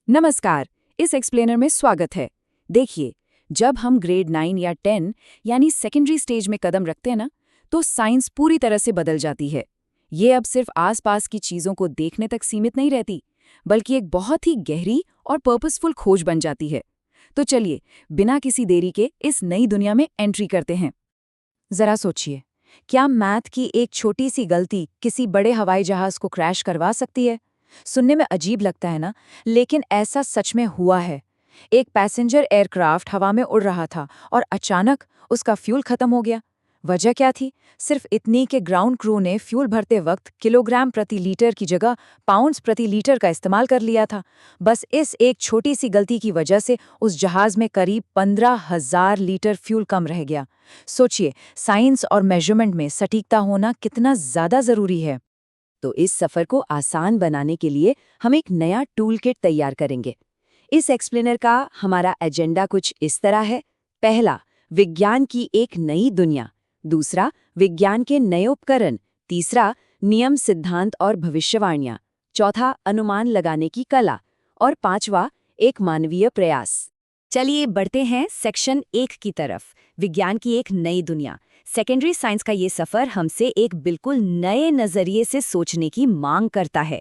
नमस्कार। इस एक्सप्लेनर में स्वागत है। देखिए, जब हम ग्रेड 9 या 10 यानी सेकेंडरी स्टेज में कदम रखते हैं ना, तो साइंस पूरी तरह से बदल जाती है। ये अब सिर्फ आसपास की चीज़ों को देखने तक सीमित नहीं रहती, बल्कि एक बहुत ही गहरी और पर्पसफुल खोज बन जाती है। तो चलिए, बिना किसी देरी के इस नई दुनिया में एंट्री करते हैं। जरा सोचिए, क्या मैथ की एक छोटी सी गलती किसी बड़े हवाई जहाज को क्रैश करवा सकती है? सुनने में अजीब लगता है ना, लेकिन ऐसा सच में हुआ है। एक पैसेंजर एयरक्राफ्ट हवा में उड़ रहा था और अचानक उसका फ्यूल खत्म हो गया। वजह क्या थी? सिर्फ इतनी कि ग्राउंड क्रू ने फ्यूल भरते वक्त किलोग्राम प्रति लीटर की जगह पाउंड्स प्रति लीटर का इस्तेमाल कर लिया था। बस इस एक छोटी सी गलती की वजह से उस जहाज में करीब 15,000 लीटर फ्यूल कम रह गया। सोचिए, साइंस और मेजरमेंट में सटीकता होना कितना ज्यादा जरूरी है। तो इस सफर को आसान बनाने के लिए हम एक नया टूल किट तैयार करेंगे। इस एक्सप्लेनर का हमारा एजेंडा कुछ इस तरह है। पहला, विज्ञान की एक नई दुनिया। दूसरा, विज्ञान के नए उपकरण। तीसरा, नियम, सिद्धांत और भविष्यवाणियां। चौथा, अनुमान लगाने की कला। और पांचवा, एक मानवीय प्रयास। चलिए बढ़ते हैं सेक्शन 1 की तरफ, विज्ञान की एक नई दुनिया। सेकेंडरी साइंस का ये सफर हमसे एक बिल्कुल नए नजरिए से सोचने की मांग करता है।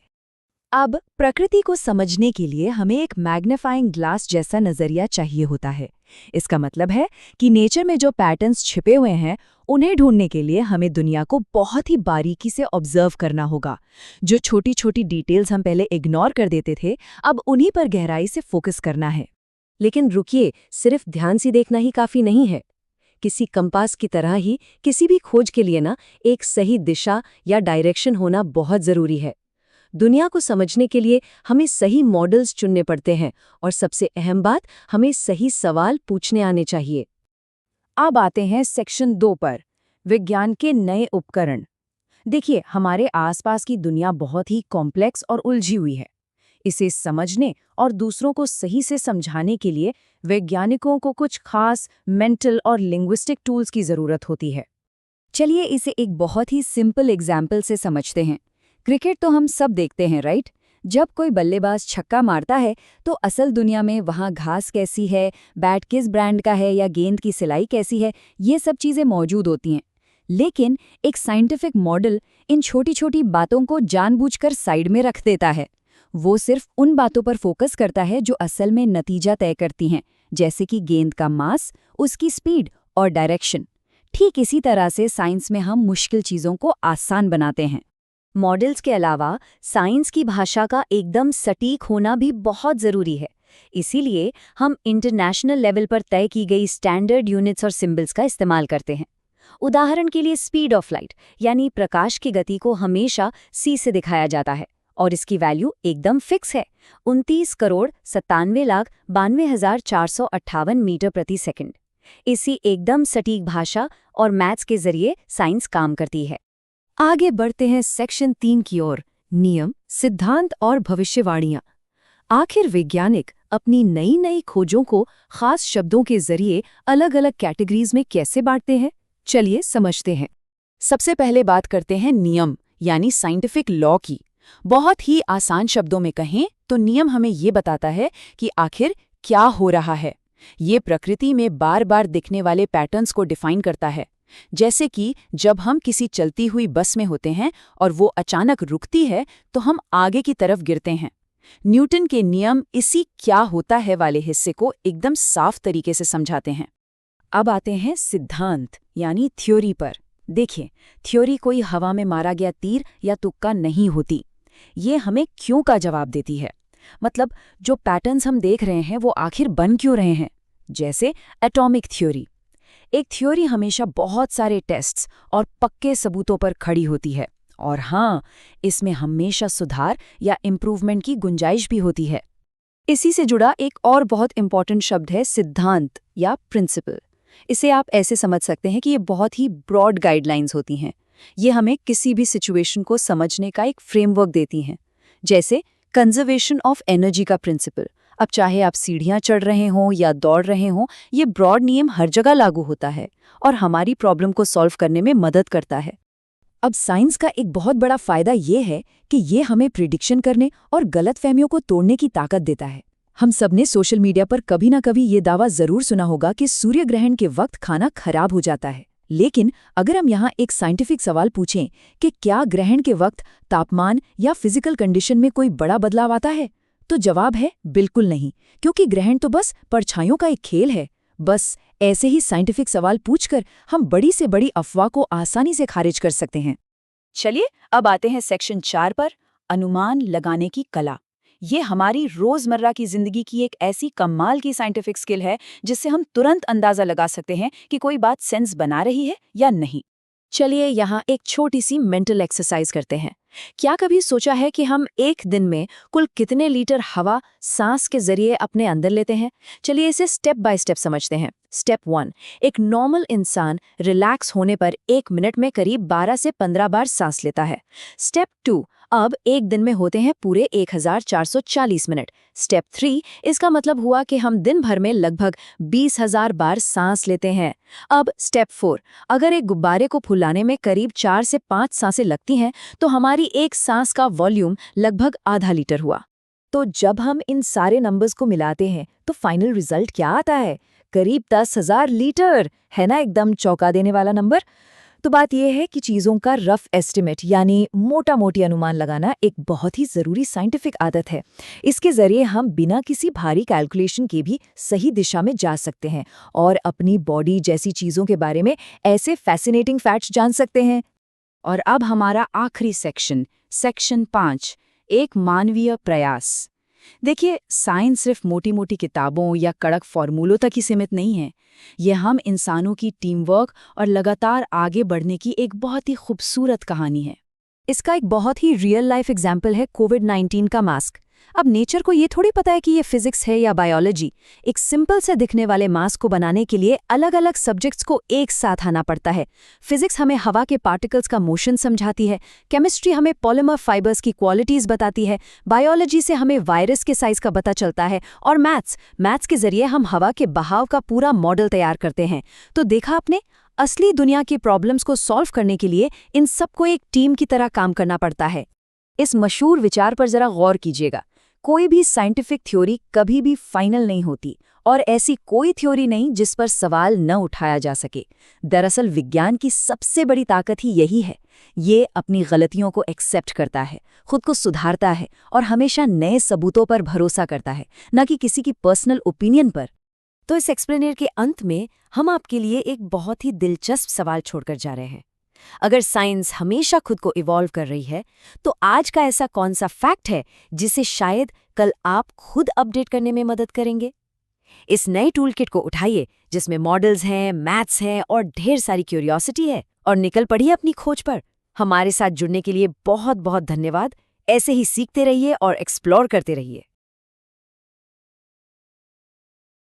अब प्रकृति को समझने के लिए हमें एक मैग्नीफाइंग ग्लास जैसा नजरिया चाहिए होता है। इसका मतलब है कि नेचर में जो पैटर्न्स छिपे हुए हैं, उन्हें ढूंढने के लिए हमें दुनिया को बहुत ही बारीकी से ऑब्जर्व करना होगा। जो छोटी छोटी डिटेल्स हम पहले इग्नोर कर देते थे, अब उन्हीं पर गहराई से फोकस करना है। लेकिन रुकिए, सिर्फ ध्यान से देखना ही काफी नहीं है। किसी कंपास की तरह ही किसी भी खोज के लिए ना एक सही दिशा या डायरेक्शन होना बहुत जरूरी है। दुनिया को समझने के लिए हमें सही मॉडल्स चुनने पड़ते हैं, और सबसे अहम बात, हमें सही सवाल पूछने आने चाहिए। अब आते हैं सेक्शन 2 पर, विज्ञान के नए उपकरण। देखिए, हमारे आसपास की दुनिया बहुत ही कॉम्प्लेक्स और उलझी हुई है। इसे समझने और दूसरों को सही से समझाने के लिए वैज्ञानिकों को कुछ खास मेंटल और लिंग्विस्टिक टूल्स की जरूरत होती है। चलिए इसे एक बहुत ही सिंपल एग्जाम्पल से समझते हैं। क्रिकेट तो हम सब देखते हैं, राइट? जब कोई बल्लेबाज छक्का मारता है तो असल दुनिया में वहाँ घास कैसी है, बैट किस ब्रांड का है या गेंद की सिलाई कैसी है, ये सब चीज़ें मौजूद होती हैं। लेकिन एक साइंटिफिक मॉडल इन छोटी छोटी बातों को जानबूझकर साइड में रख देता है। वो सिर्फ उन बातों पर फोकस करता है जो असल में नतीजा तय करती हैं, जैसे कि गेंद का मास, उसकी स्पीड और डायरेक्शन। ठीक इसी तरह से साइंस में हम मुश्किल चीज़ों को आसान बनाते हैं। मॉडल्स के अलावा साइंस की भाषा का एकदम सटीक होना भी बहुत ज़रूरी है। इसीलिए हम इंटरनेशनल लेवल पर तय की गई स्टैंडर्ड यूनिट्स और सिंबल्स का इस्तेमाल करते हैं। उदाहरण के लिए स्पीड ऑफ लाइट यानी प्रकाश की गति को हमेशा c से दिखाया जाता है, और इसकी वैल्यू एकदम फिक्स है, 29,97,92,458 मीटर प्रति सेकंड। इसी एकदम सटीक भाषा और मैथ्स के जरिए साइंस काम करती है। आगे बढ़ते हैं सेक्शन 3 की ओर, नियम, सिद्धांत और भविष्यवाणियां। आखिर वैज्ञानिक अपनी नई नई खोजों को खास शब्दों के जरिए अलग अलग कैटेगरीज में कैसे बांटते हैं, चलिए समझते हैं। सबसे पहले बात करते हैं नियम यानी साइंटिफिक लॉ की। बहुत ही आसान शब्दों में कहें तो नियम हमें ये बताता है कि आखिर क्या हो रहा है। ये प्रकृति में बार बार दिखने वाले पैटर्न्स को डिफाइन करता है। जैसे कि जब हम किसी चलती हुई बस में होते हैं और वो अचानक रुकती है तो हम आगे की तरफ गिरते हैं। न्यूटन के नियम इसी क्या होता है वाले हिस्से को एकदम साफ तरीके से समझाते हैं। अब आते हैं सिद्धांत यानी थ्योरी पर। देखिए, थ्योरी कोई हवा में मारा गया तीर या तुक्का नहीं होती। ये हमें क्यों का जवाब देती है। मतलब जो पैटर्न्स हम देख रहे हैं वो आखिर बन क्यों रहे हैं। जैसे एटॉमिक थ्योरी। एक थ्योरी हमेशा बहुत सारे टेस्ट्स और पक्के सबूतों पर खड़ी होती है, और हाँ, इसमें हमेशा सुधार या इम्प्रूवमेंट की गुंजाइश भी होती है। इसी से जुड़ा एक और बहुत इंपॉर्टेंट शब्द है सिद्धांत या प्रिंसिपल। इसे आप ऐसे समझ सकते हैं कि ये बहुत ही ब्रॉड गाइडलाइंस होती हैं। ये हमें किसी भी सिचुएशन को समझने का एक फ्रेमवर्क देती हैं। जैसे कंजर्वेशन ऑफ एनर्जी का प्रिंसिपल। अब चाहे आप सीढ़ियां चढ़ रहे हों या दौड़ रहे हों, ये ब्रॉड नियम हर जगह लागू होता है और हमारी प्रॉब्लम को सॉल्व करने में मदद करता है। अब साइंस का एक बहुत बड़ा फायदा ये है कि ये हमें प्रिडिक्शन करने और गलतफहमियों को तोड़ने की ताकत देता है। हम सबने सोशल मीडिया पर कभी ना कभी ये दावा जरूर सुना होगा कि सूर्य ग्रहण के वक्त खाना खराब हो जाता है। लेकिन अगर हम यहाँ एक साइंटिफिक सवाल पूछें कि क्या ग्रहण के वक्त तापमान या फिजिकल कंडीशन में कोई बड़ा बदलाव आता है, तो जवाब है बिल्कुल नहीं, क्योंकि ग्रहण तो बस परछाइयों का एक खेल है। बस ऐसे ही साइंटिफिक सवाल पूछकर हम बड़ी से बड़ी अफवाह को आसानी से खारिज कर सकते हैं। चलिए अब आते हैं सेक्शन 4 पर, अनुमान लगाने की कला। ये हमारी रोजमर्रा की जिंदगी की एक ऐसी कमाल की साइंटिफिक स्किल है जिससे हम तुरंत अंदाजा लगा सकते हैं कि कोई बात सेंस बना रही है या नहीं। चलिए यहाँ एक छोटी सी मेंटल एक्सरसाइज करते हैं। क्या कभी सोचा है कि हम एक दिन में कुल कितने लीटर हवा सांस के जरिए अपने अंदर लेते हैं? चलिए इसे स्टेप बाय स्टेप समझते हैं। स्टेप 1, एक नॉर्मल इंसान रिलैक्स होने पर 1 मिनट में करीब 12 से 15 बार सांस लेता है। स्टेप 2, अब एक दिन में होते हैं पूरे 1440 मिनट। स्टेप 3, इसका मतलब हुआ कि हम दिन भर में लगभग 20,000 बार सांस लेते हैं। अब स्टेप 4, अगर एक गुब्बारे को फुलाने में करीब 4 से 5 सांसें लगती हैं तो हमारी एक सांस का वॉल्यूम लगभग आधा लीटर हुआ। तो जब हम इन सारे नंबर्स को मिलाते हैं तो फाइनल रिजल्ट क्या आता है? करीब 10,000 लीटर। है ना एकदम चौंका देने वाला नंबर? तो बात यह है कि चीज़ों का रफ एस्टिमेट यानी मोटा-मोटी अनुमान लगाना एक बहुत ही ज़रूरी साइंटिफिक आदत है। इसके ज़रिए हम बिना किसी भारी कैलकुलेशन के भी सही दिशा में जा सकते हैं और अपनी बॉडी जैसी चीज़ों के बारे में ऐसे फैसिनेटिंग फैक्ट्स जान सकते हैं। और अब हमारा आखिरी सेक्शन, सेक्शन 5, एक मानवीय प्रयास। देखिए, साइंस सिर्फ मोटी-मोटी किताबों या कड़क फॉर्मूलों तक ही सीमित नहीं है। ये हम इंसानों की टीम वर्क और लगातार आगे बढ़ने की एक बहुत ही खूबसूरत कहानी है। इसका एक बहुत ही रियल लाइफ एग्जाम्पल है कोविड-19 का मास्क। अब नेचर को ये थोड़ी पता है कि ये फिजिक्स है या बायोलॉजी। एक सिंपल से दिखने वाले मास्क को बनाने के लिए अलग अलग सब्जेक्ट्स को एक साथ आना पड़ता है। फिजिक्स हमें हवा के पार्टिकल्स का मोशन समझाती है, केमिस्ट्री हमें पॉलीमर फाइबर्स की क्वालिटीज बताती है, बायोलॉजी से हमें वायरस के साइज का पता चलता है, और मैथ्स के जरिए हम हवा के बहाव का पूरा मॉडल तैयार करते हैं। तो देखा आपने, असली दुनिया की प्रॉब्लम्स को सॉल्व करने के लिए इन सबको एक टीम की तरह काम करना पड़ता है। इस मशहूर विचार पर जरा गौर कीजिएगा। कोई भी साइंटिफिक थ्योरी कभी भी फाइनल नहीं होती, और ऐसी कोई थ्योरी नहीं जिस पर सवाल न उठाया जा सके। दरअसल विज्ञान की सबसे बड़ी ताकत ही यही है। ये अपनी गलतियों को एक्सेप्ट करता है, खुद को सुधारता है और हमेशा नए सबूतों पर भरोसा करता है, न कि किसी की पर्सनल ओपिनियन पर। तो इस एक्सप्लेनर के अंत में हम आपके लिए एक बहुत ही दिलचस्प सवाल छोड़कर जा रहे हैं। अगर साइंस हमेशा खुद को इवॉल्व कर रही है, तो आज का ऐसा कौन सा फैक्ट है जिसे शायद कल आप खुद अपडेट करने में मदद करेंगे? इस नए टूल किट को उठाइए जिसमें मॉडल्स हैं, मैथ्स हैं और ढेर सारी क्यूरियोसिटी है, और निकल पड़िए अपनी खोज पर। हमारे साथ जुड़ने के लिए बहुत बहुत धन्यवाद। ऐसे ही सीखते रहिए और एक्सप्लोर करते रहिए।